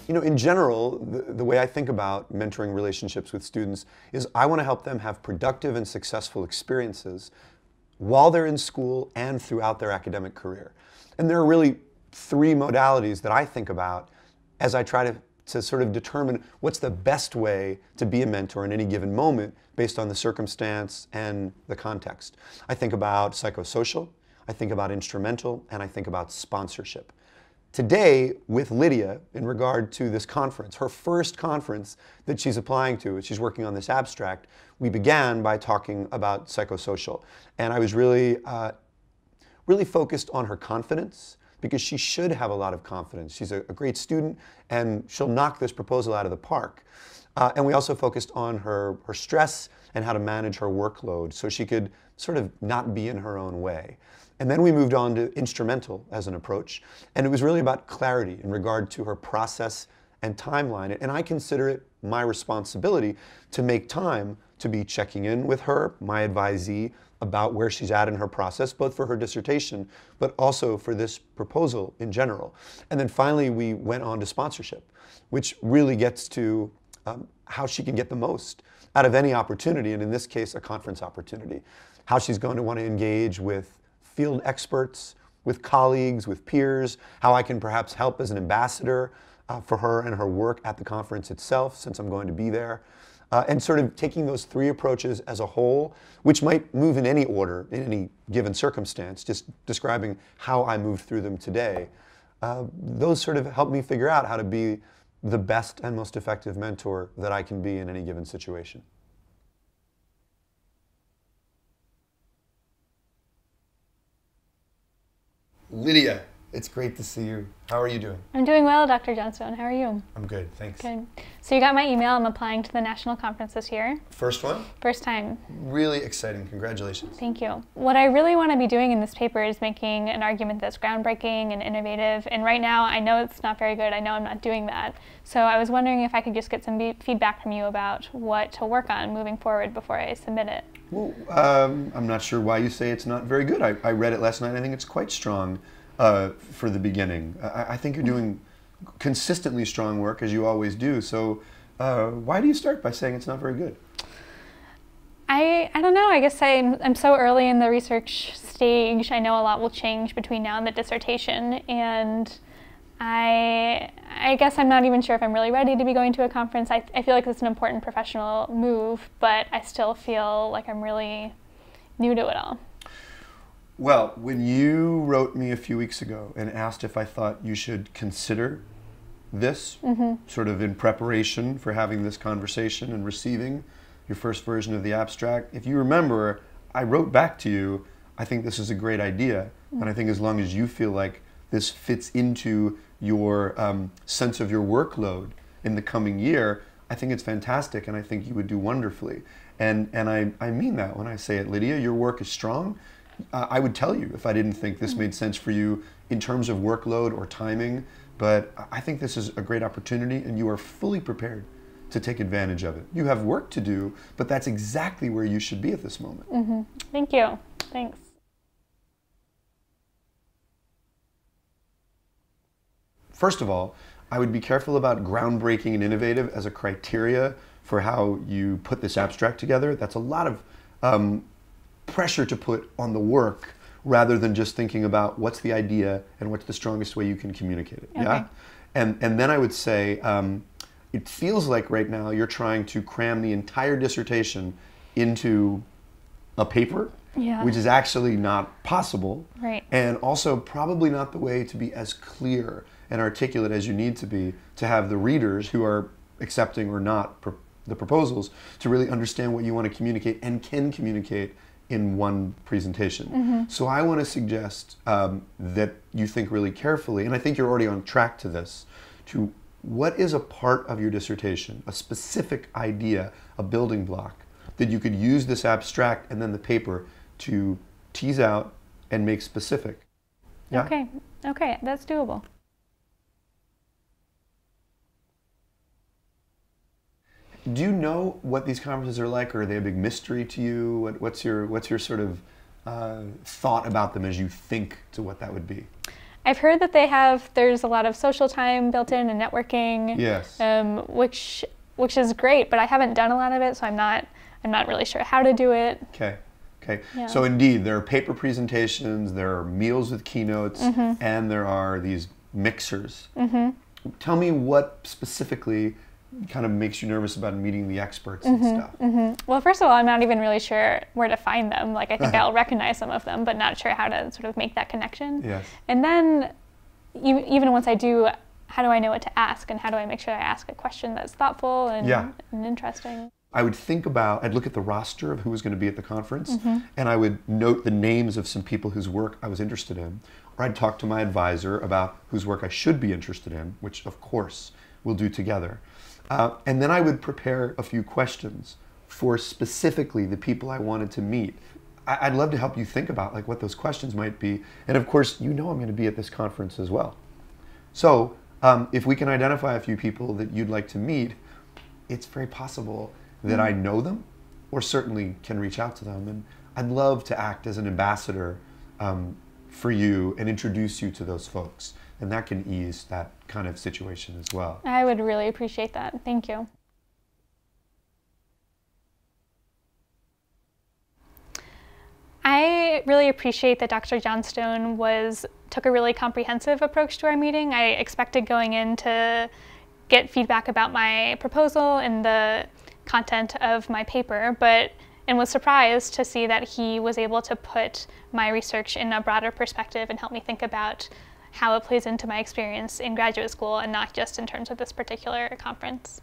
You know, in general, the way I think about mentoring relationships with students is I want to help them have productive and successful experiences while they're in school and throughout their academic career. And there are really three modalities that I think about as I try to sort of determine what's the best way to be a mentor in any given moment based on the circumstance and the context. I think about psychosocial, I think about instrumental, and I think about sponsorship. Today, with Lydia, in regard to this conference, her first conference that she's applying to, she's working on this abstract, we began by talking about psychosocial. And I was really focused on her confidence, because she should have a lot of confidence. She's a great student, and she'll knock this proposal out of the park. And we also focused on her stress and how to manage her workload so she could sort of not be in her own way. And then we moved on to instrumental as an approach. And it was really about clarity in regard to her process and timeline. And I consider it my responsibility to make time to be checking in with her, my advisee, about where she's at in her process, both for her dissertation, but also for this proposal in general. And then finally, we went on to sponsorship, which really gets to how she can get the most out of any opportunity, and in this case, a conference opportunity. How she's going to want to engage with field experts, with colleagues, with peers, how I can perhaps help as an ambassador for her and her work at the conference itself, since I'm going to be there. And sort of taking those three approaches as a whole, which might move in any order, in any given circumstance, just describing how I moved through them today. Those sort of help me figure out how to be the best and most effective mentor that I can be in any given situation. Lydia, it's great to see you. How are you doing? I'm doing well, Dr. Johnstone. How are you? I'm good, thanks. Good. So you got my email. I'm applying to the national conference this year. First one? First time. Really exciting. Congratulations. Thank you. What I really want to be doing in this paper is making an argument that's groundbreaking and innovative. And right now, I know it's not very good. I know I'm not doing that. So I was wondering if I could just get some feedback from you about what to work on moving forward before I submit it. Well, I'm not sure why you say it's not very good. I read it last night. I think it's quite strong for the beginning. I think you're doing consistently strong work, as you always do. So why do you start by saying it's not very good? I don't know. I guess I'm so early in the research stage. I know a lot will change between now and the dissertation. And I guess I'm not even sure if I'm really ready to be going to a conference. I feel like it's an important professional move, but I still feel like I'm really new to it all. Well, when you wrote me a few weeks ago and asked if I thought you should consider this, sort of in preparation for having this conversation and receiving your first version of the abstract, if you remember, I wrote back to you, I think this is a great idea, and I think as long as you feel like this fits into your sense of your workload in the coming year, I think it's fantastic, and I think you would do wonderfully. And I mean that when I say it, Lydia. Your work is strong. I would tell you if I didn't think this made sense for you in terms of workload or timing, but I think this is a great opportunity, and you are fully prepared to take advantage of it. You have work to do, but that's exactly where you should be at this moment. Thank you. Thanks. First of all, I would be careful about groundbreaking and innovative as a criteria for how you put this abstract together. That's a lot of pressure to put on the work rather than just thinking about what's the idea and what's the strongest way you can communicate it. Okay. Yeah? And then I would say, it feels like right now you're trying to cram the entire dissertation into a paper, which is actually not possible, and also probably not the way to be as clear and articulate as you need to be to have the readers who are accepting or not the proposals to really understand what you want to communicate and can communicate in one presentation. So I want to suggest that you think really carefully, and I think you're already on track to this, to what is a part of your dissertation, a specific idea, a building block, that you could use this abstract and then the paper to tease out and make specific. Yeah? Okay, that's doable. Do you know what these conferences are like, or are they a big mystery to you? What's your sort of thought about them as you think to what that would be? I've heard that there's a lot of social time built in and networking. Yes. Which is great, but I haven't done a lot of it, so I'm not really sure how to do it. Okay. Yeah. So indeed, there are paper presentations, there are meals with keynotes, and there are these mixers. Tell me what specifically kind of makes you nervous about meeting the experts and stuff. Well, first of all, I'm not even really sure where to find them. Like, I think I'll recognize some of them, but not sure how to sort of make that connection. Yes. And then, even once I do, how do I know what to ask, and how do I make sure I ask a question that's thoughtful and interesting? I'd look at the roster of who was going to be at the conference, and I would note the names of some people whose work I was interested in, or I'd talk to my advisor about whose work I should be interested in, which of course we'll do together. And then I would prepare a few questions for specifically the people I wanted to meet. I'd love to help you think about like what those questions might be. And of course, I'm going to be at this conference as well. So if we can identify a few people that you'd like to meet, it's very possible that I know them or certainly can reach out to them. And I'd love to act as an ambassador for you and introduce you to those folks. And that can ease that kind of situation as well. I would really appreciate that. Thank you. I really appreciate that Dr. Johnstone took a really comprehensive approach to our meeting. I expected going in to get feedback about my proposal and the content of my paper, and was surprised to see that he was able to put my research in a broader perspective and help me think about how it plays into my experience in graduate school and not just in terms of this particular conference.